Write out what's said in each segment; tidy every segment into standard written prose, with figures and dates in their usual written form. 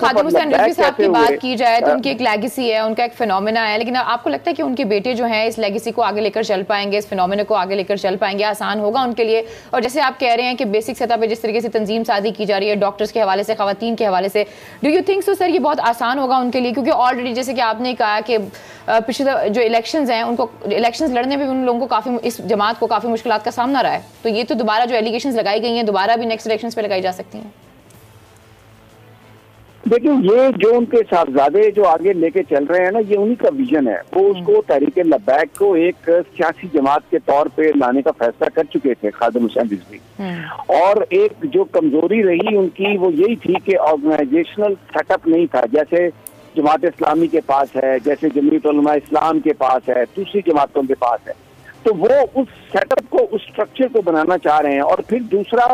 खादिम हुसैन रिजवी साहब की बात की जाए तो उनकी एक लेगेसी है, उनका एक फिनोमेना है, लेकिन आपको लगता है कि उनके बेटे जो हैं इस लेगेसी को आगे लेकर चल पाएंगे, इस फिनोमेना को आगे लेकर चल पाएंगे, आसान होगा उनके लिए? और जैसे आप कह रहे हैं कि बेसिक सतह पे जिस तरीके से तंजीम साजी की जा रही है डॉक्टर्स के हवाले से, खवातीन के हवाले से, do you think so sir ये बहुत आसान होगा उनके लिए? क्योंकि ऑलरेडी जैसे कि आपने कहा कि पिछले जो इलेक्शंस हैं उनको इलेक्शंस लड़ने में भी उन लोगों को काफी, इस जमात को काफी मुश्किलात का सामना रहा है, तो ये तो दोबारा जो एलिगेशंस लगाई गई हैं दोबारा भी नेक्स्ट इलेक्शंस पे लगाई जा सकती हैं। देखिए, ये जो उनके साहबजादे जो आगे लेके चल रहे हैं ना, ये उन्हीं का विजन है। वो उसको तहरीक लब्बैक को एक सियासी जमात के तौर पे लाने का फैसला कर चुके थे खादिम हुसैन रिजवी। और एक जो कमजोरी रही उनकी वो यही थी कि ऑर्गेनाइजेशनल सेटअप नहीं था, जैसे जमात इस्लामी के पास है, जैसे जमीयत उलमा इस्लाम के पास है, दूसरी जमातों के पास है। तो वो उस सेटअप को, उस स्ट्रक्चर को बनाना चाह रहे हैं। और फिर दूसरा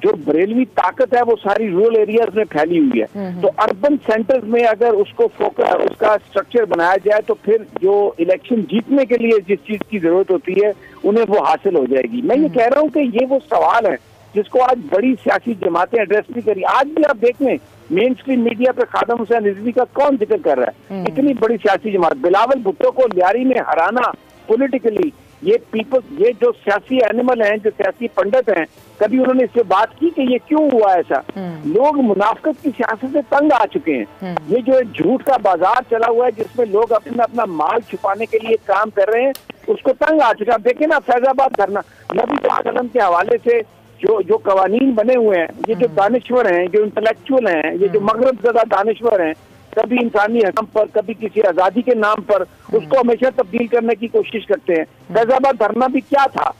जो बरेलवी ताकत है वो सारी रूरल एरियाज में फैली हुई है। तो अर्बन सेंटर्स में अगर उसको फोकस, उसका स्ट्रक्चर बनाया जाए तो फिर जो इलेक्शन जीतने के लिए जिस चीज की जरूरत होती है उन्हें वो हासिल हो जाएगी। मैं ये कह रहा हूँ कि ये वो सवाल है जिसको आज बड़ी सियासी जमातें एड्रेस नहीं करी। आज भी आप देख लें मेन स्ट्रीम मीडिया पे खादिम हुसैन रिजवी का कौन जिक्र कर रहा है? इतनी बड़ी सियासी जमात, बिलावल भुट्टो को लियारी में हराना पॉलिटिकली, ये पीपल, ये जो सियासी एनिमल हैं, जो सियासी पंडित हैं, कभी उन्होंने इससे बात की कि ये क्यों हुआ ऐसा? लोग मुनाफिकत की सियासत से तंग आ चुके हैं। ये जो एक झूठ का बाजार चला हुआ है जिसमें लोग अपना माल छुपाने के लिए काम कर रहे हैं, उसको तंग आ चुका है। देखे ना फैजाबाद धरना, नबी पाक अलम के हवाले से जो कवानीन बने हुए हैं, ये जो दानिश्वर हैं, जो इंटेलेक्चुअल हैं, ये जो मगरब ज़दा दानिश्वर हैं, कभी इंसानी हकम पर, कभी किसी आजादी के नाम पर, उसको हमेशा तब्दील करने की कोशिश करते हैं। फैजाबाद धरना भी क्या था?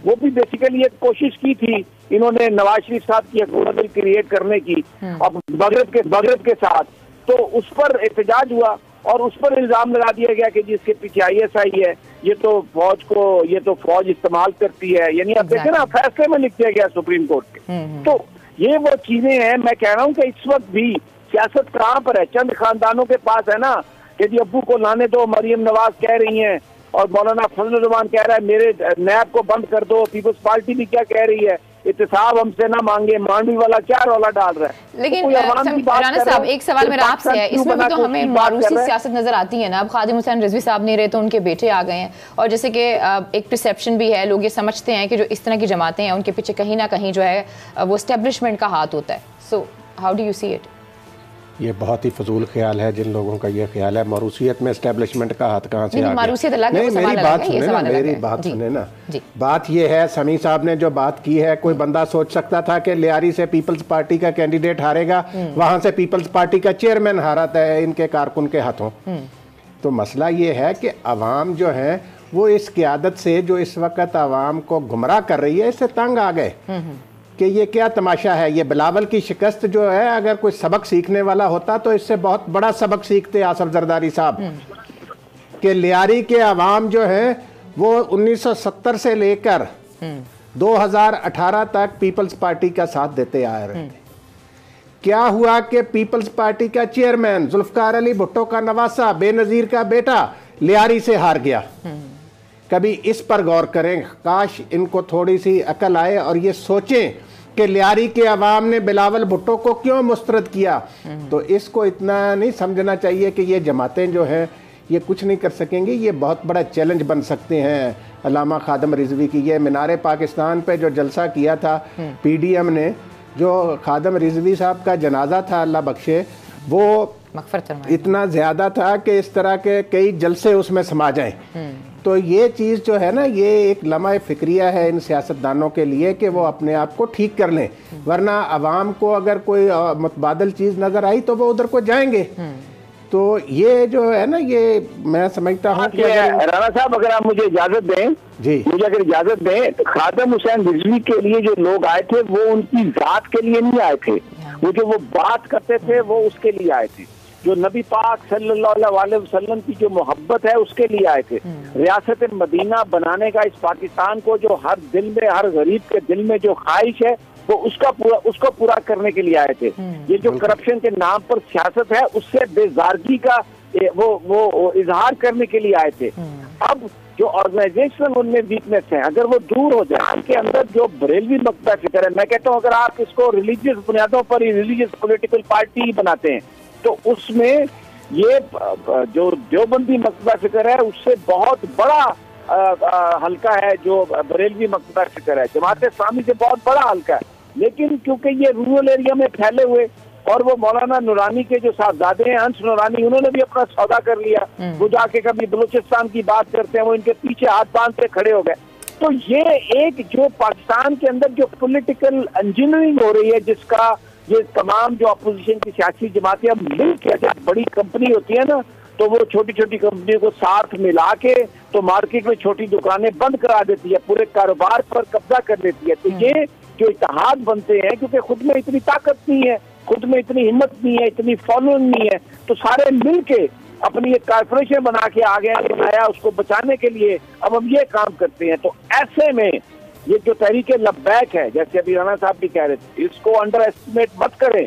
वो भी बेसिकली एक कोशिश की थी इन्होंने नवाज शरीफ साहब की हुकूमत क्रिएट करने की, अब मगरब के साथ। तो उस पर एहतजाज हुआ और उस पर इल्जाम लगा दिया गया कि जिसके पीछे ISI है, ये तो फौज इस्तेमाल करती है। यानी अब देखे ना, फैसले में लिख दिया गया सुप्रीम कोर्ट के। तो ये वो चीजें हैं। मैं कह रहा हूँ कि इस वक्त भी सियासत कहाँ पर है? चंद खानदानों के पास है ना कि जी अब्बू को लाने दो, मरियम नवाज कह रही हैं, और मौलाना फजल रहमान कह रहा है मेरे नैब को बंद कर दो। पीपल्स पार्टी भी क्या कह रही है, इत्तेसाब हमसे ना मांगे। मांडवी वाला क्या रौला डाल रहा है? लेकिन राना साहब, एक सवाल मेरा आपसे है, इसमें भी तो हमें मारूसी सियासत नजर आती है ना। अब खादिम हुसैन रिजवी साहब नहीं रहे तो उनके बेटे आ गए हैं, और जैसे कि एक परसेप्शन भी है, लोग ये समझते हैं कि जो इस तरह की जमातें हैं उनके पीछे कहीं ना कहीं जो है वो एस्टेब्लिशमेंट का हाथ होता है। So how do you see it? ये बहुत ही फजूल ख्याल है जिन लोगों का ये ख्याल है मारूसियत में एस्टेब्लिशमेंट का हाथ कहाँ से आ गया। नहीं, मेरी बात सुने ना, मेरी बात सुने ना। बात ये है, समी साहब ने जो बात की है, कोई बंदा सोच सकता था कि लियारी से पीपल्स पार्टी का कैंडिडेट हारेगा, वहां से पीपल्स पार्टी का चेयरमैन हारता है इनके कारकुन के हाथों। तो मसला ये है कि अवाम जो है वो इस क़यादत से, जो इस वक्त अवाम को गुमराह कर रही है, इससे तंग आ गए कि ये क्या तमाशा है। ये बिलावल की शिकस्त जो है, अगर कोई सबक सीखने वाला होता तो इससे बहुत बड़ा सबक सीखते आसफ जरदारी साहब, कि लियारी के अवाम जो है वो 1970 से लेकर 2018 तक पीपल्स पार्टी का साथ देते आ रहे थे। क्या हुआ कि पीपल्स पार्टी का चेयरमैन जुल्फकार अली भुट्टो का नवासा, बेनजीर का बेटा, लियारी से हार गया। कभी इस पर गौर करें, काश इनको थोड़ी सी अकल आए और ये सोचें कि लियारी के अवाम ने बिलावल भुट्टो को क्यों मुस्तरद किया। तो इसको इतना नहीं समझना चाहिए कि ये जमातें जो हैं ये कुछ नहीं कर सकेंगी। ये बहुत बड़ा चैलेंज बन सकते हैं अल्लामा खादिम रिजवी की। ये मीनारे पाकिस्तान पे जो जलसा किया था PDM ने, जो खादिम रिजवी साहब का जनाजा था, अल्लाह बख्शे, वो इतना ज़्यादा था कि इस तरह के कई जलसे उसमें समा जाएं। तो ये चीज़ जो है ना, ये एक लम्हा फिक्रिया है इन सियासतदानों के लिए कि वो अपने आप को ठीक कर लें, वरना अवाम को अगर कोई मुतबादल चीज़ नज़र आई तो वो उधर को जाएंगे। तो ये जो है ना, ये मैं समझता हूँ कि राणा साहब, अगर आप मुझे इजाज़त दें जी, मुझे अगर इजाज़त दें, तो खादिम हुसैन रिजवी के लिए जो लोग आए थे वो उनकी ज़ात के लिए नहीं आए थे, वो जो वो बात करते थे वो उसके लिए आए थे। जो नबी पाक सल्लल्लाहु अलैहि वसल्लम की जो मोहब्बत है उसके लिए आए थे। रियासत मदीना बनाने का इस पाकिस्तान को जो हर दिल में, हर गरीब के दिल में जो ख्वाहिश है वो उसको पूरा करने के लिए आए थे। ये जो करप्शन के नाम पर सियासत है उससे बेजारगी का वो इजहार करने के लिए आए थे। अब जो ऑर्गेनाइजेशन उनमें वीकनेस है, अगर वो दूर हो जाए, उनके अंदर जो बरेलवी मकता फिक्र है, मैं कहता हूँ अगर आप इसको रिलीजियस बुनियादों पर ही रिलीजियस पॉलिटिकल पार्टी बनाते हैं, तो उसमें ये जो देवबंदी मकतबा फिक्र है उससे बहुत बड़ा हल्का है, जो बरेलवी मकतबा फिक्र है जमात इस्लामी से बहुत बड़ा हल्का है। लेकिन क्योंकि ये रूरल एरिया में फैले हुए, और वो मौलाना नूरानी के जो साहबजादे हैं हंस नूरानी, उन्होंने भी अपना सौदा कर लिया। वो जाके कभी बलूचिस्तान की बात करते हैं, वो इनके पीछे हाथ बांध के खड़े हो गए। तो ये एक जो पाकिस्तान के अंदर जो पॉलिटिकल इंजीनियरिंग हो रही है, जिसका ये तमाम जो अपोजिशन की सियासी जमातें अब मिल के, जब बड़ी कंपनी होती है ना, तो वो छोटी छोटी कंपनियों को साथ मिला के तो मार्केट में छोटी दुकानें बंद करा देती है, पूरे कारोबार पर कब्जा कर लेती है। तो ये जो इत्तेहाद बनते हैं, क्योंकि खुद में इतनी ताकत नहीं है, खुद में इतनी हिम्मत नहीं है, इतनी फॉलोइंग नहीं है, तो सारे मिल के अपनी एक कॉर्पोरेशन बना के आगे बनाया उसको बचाने के लिए। अब हम ये काम करते हैं। तो ऐसे में ये जो तहरीक लब्बैक है, जैसे अभी राना साहब भी कह रहे थे, इसको अंडर एस्टिमेट मत करें।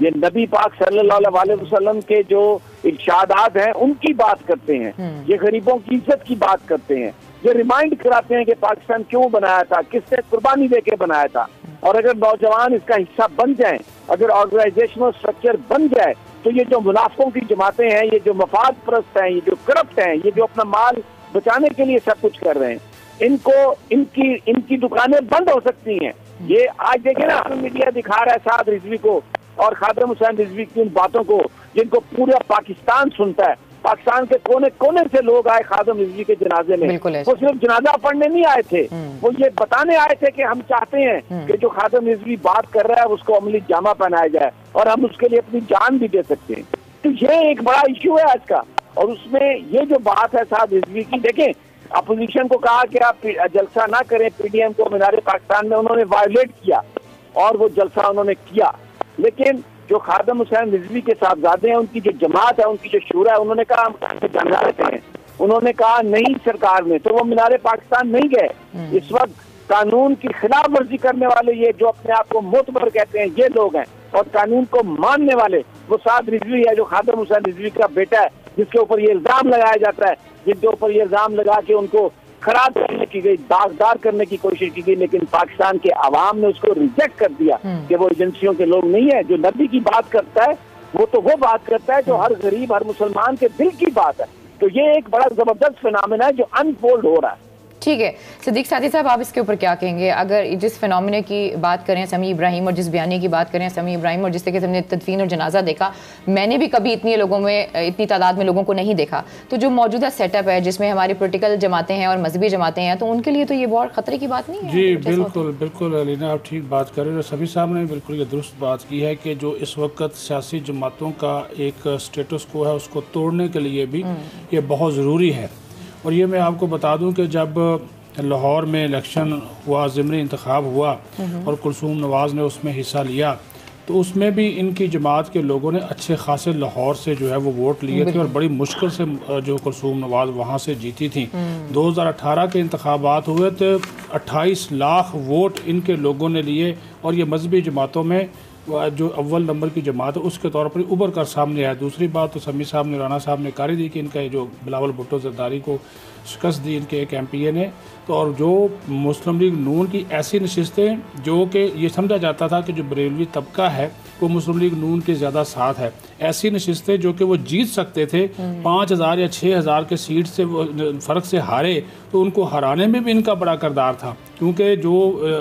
ये नबी पाक सल्लल्लाहु अलैहि वसल्लम के जो इरशादात हैं उनकी बात करते हैं, ये गरीबों की इज्जत की बात करते हैं, ये रिमाइंड कराते हैं कि पाकिस्तान क्यों बनाया था, किसने कुर्बानी देके बनाया था। और अगर नौजवान इसका हिस्सा बन जाएं, अगर ऑर्गेनाइजेशनल स्ट्रक्चर बन जाए, तो ये जो मुनाफिकों की जमातें हैं, ये जो मफाद परस्त हैं, ये जो करप्ट हैं, ये जो अपना माल बचाने के लिए सब कुछ कर रहे हैं, इनकी दुकानें बंद हो सकती हैं। ये आज देखे ना, मीडिया दिखा रहा है साद रिजवी को और खादम हुसैन रिजवी की उन बातों को जिनको पूरा पाकिस्तान सुनता है। पाकिस्तान के कोने कोने से लोग आए खादम रिजवी के जनाजे में, वो सिर्फ जनाजा पढ़ने नहीं आए थे, वो ये बताने आए थे कि हम चाहते हैं कि जो खादम रिजवी बात कर रहा है उसको अमली जामा पहनाया जाए और हम उसके लिए अपनी जान भी दे सकते हैं। तो ये एक बड़ा इश्यू है आज का। और उसमें ये जो बात है साद रिजवी की, देखें अपोजिशन को कहा कि आप जलसा ना करें, पीडीएम को मीनारे पाकिस्तान में उन्होंने वायलेट किया और वो जलसा उन्होंने किया। लेकिन जो खादम हुसैन रिजवी के साहबजादे हैं, उनकी जो जमात है, उनकी जो शूरा है, उन्होंने कहा हम जाना रहते हैं, उन्होंने कहा नहीं सरकार में, तो वो मीनारे पाकिस्तान नहीं गए। इस वक्त कानून की खिलाफ वर्जी करने वाले ये जो अपने आप को मोतबर कहते हैं, ये लोग हैं, और कानून को मानने वाले वो साद रिजवी है, जो खादम हुसैन रिजवी का बेटा है, जिसके ऊपर ये इल्जाम लगाया जाता है, जिनके ऊपर ये इल्जाम लगा के उनको खराब करने की गई, दागदार करने की कोशिश की गई। लेकिन पाकिस्तान के अवाम ने उसको रिजेक्ट कर दिया कि वो एजेंसियों के लोग नहीं है। जो नबी की बात करता है वो तो वो बात करता है जो हर गरीब हर मुसलमान के दिल की बात है। तो ये एक बड़ा जबरदस्त फिनोमेना है जो अनफोल्ड हो रहा है। ठीक है सिद्दीक सादी साहब, आप इसके ऊपर क्या कहेंगे? अगर जिस फिनोमेना की बात करें समी इब्राहिम और जिस बयानी की बात करें समी इब्राहिम और जिस तरीके से हमने तदफीन और जनाजा देखा, मैंने भी कभी इतनी लोगों में इतनी तादाद में लोगों को नहीं देखा। तो जो मौजूदा सेटअप है जिसमें हमारी पोलिटिकल जमातें हैं और मजहबी जमातें हैं, तो उनके लिए तो ये बहुत खतरे की बात नहीं है? जी बिल्कुल बिल्कुल अलीना, आप ठीक बात कर रहे हो। सभी साहब ने बिल्कुल ये दुरुस्त बात की है कि जो इस वक्त सियासी जमातों का एक स्टेटस को है उसको तोड़ने के लिए भी ये बहुत ज़रूरी है। और ये मैं आपको बता दूं कि जब लाहौर में इलेक्शन हुआ, ज़िमनी इंतखाब हुआ और कुलसूम नवाज़ ने उसमें हिस्सा लिया, तो उसमें भी इनकी जमात के लोगों ने अच्छे खासे लाहौर से जो है वो वोट लिए थे और बड़ी मुश्किल से जो कुलसूम नवाज़ वहाँ से जीती थी। 2018 के इंतखाबात हुए तो 28 लाख वोट इनके लोगों ने लिए और ये मजहबी जमातों में जो अव्वल नंबर की जमात है उसके तौर पर उभर कर सामने आया। दूसरी बात तो समी साहब ने, राना साहब ने कारी दी कि इनका जो बिलावल भुट्टो जरदारी को शिकस्त दी इनके एक MPA ने। तो और जो मुस्लिम लीग नून की ऐसी नशिस्तें जो कि ये समझा जाता था कि जो बरेलवी तबका है वो मुस्लिम लीग नून के ज़्यादा साथ है, ऐसी नशिस्तें जो कि वो जीत सकते थे, 5000 या 6000 के सीट से वो फ़र्क से हारे, तो उनको हराने में भी इनका बड़ा किरदार था। क्योंकि जो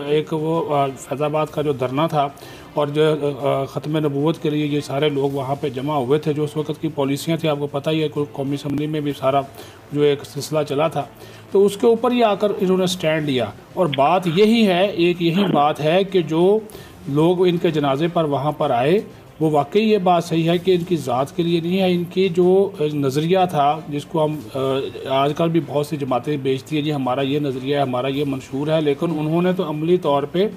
एक वो फैज़ाबाद का जो धरना था और जो ख़त्म नबूवत के लिए ये सारे लोग वहाँ पे जमा हुए थे, जो उस वक्त की पॉलिसियाँ थी आपको पता ही है, कौमी असम्बली में भी सारा जो एक सिलसिला चला था, तो उसके ऊपर ही आकर इन्होंने स्टैंड लिया। और बात यही है, एक यही बात है कि जो लोग इनके जनाजे पर वहाँ पर आए वो वाकई ये बात सही है कि इनकी ज़ात के लिए नहीं है। इनकी जो नज़रिया था, जिसको हम आजकल भी बहुत सी जमातें बेचती है, जी हमारा ये नज़रिया है, हमारा ये मंशूर है, लेकिन उन्होंने तो अमली तौर पे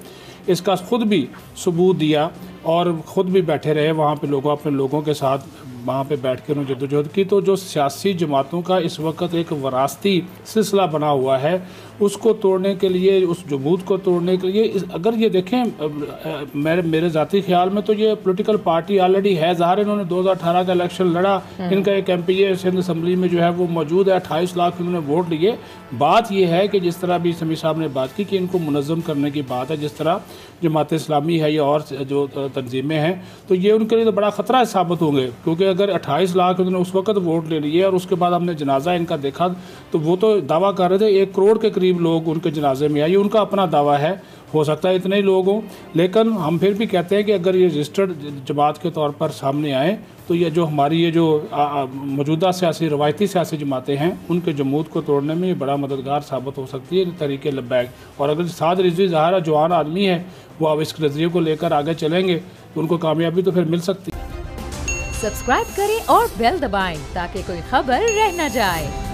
इसका ख़ुद भी सबूत दिया और ख़ुद भी बैठे रहे वहाँ पे लोगों अपने लोगों के साथ वहाँ पे बैठ कर उन्होंने जद्दोजहद की। तो जो सियासी जमातों का इस वक्त एक वरासती सिलसिला बना हुआ है उसको तोड़ने के लिए, उस जमूत को तोड़ने के लिए, अगर ये देखें मेरे ज़ाती ख्याल में तो ये पॉलिटिकल पार्टी ऑलरेडी है। ज़ाहिर इन्होंने 2018 का इलेक्शन लड़ा, इनका एक MPA सिंध असम्बली में जो है वो मौजूद है, 28 लाख इन्होंने वोट लिए। बात यह है कि जिस तरह भी समी साहब ने बात की कि इनको मुनज़्ज़म करने की बात है, जिस तरह जमात इस्लामी है या और जो तंजीमें हैं, तो ये उनके लिए तो बड़ा ख़तरा साबित होंगे, क्योंकि अगर 28 लाख उन्होंने उस वक्त वोट ले लिए और उसके बाद हमने जनाजा इनका देखा तो वो तो दावा कर रहे थे 1 करोड़ के करीब लोग उनके जनाजे में आए। ये उनका अपना दावा है, हो सकता है इतने ही लोग हों, लेकिन हम फिर भी कहते हैं कि अगर ये रजिस्टर्ड जमात के तौर पर सामने आए तो ये जो हमारी ये जो मौजूदा सियासी रवायती सियासी जमातें हैं उनके जमूत को तोड़ने में ये बड़ा मददगार साबित हो सकती है तरीके लब्बैक। और अगर साद रिजवी ज़ाहिर जवान आदमी है, वो अब इस नज़रिए को लेकर आगे चलेंगे तो उनको कामयाबी तो फिर मिल सकती है। सब्सक्राइब करें और बेल दबाएं ताकि कोई खबर रह न जाए।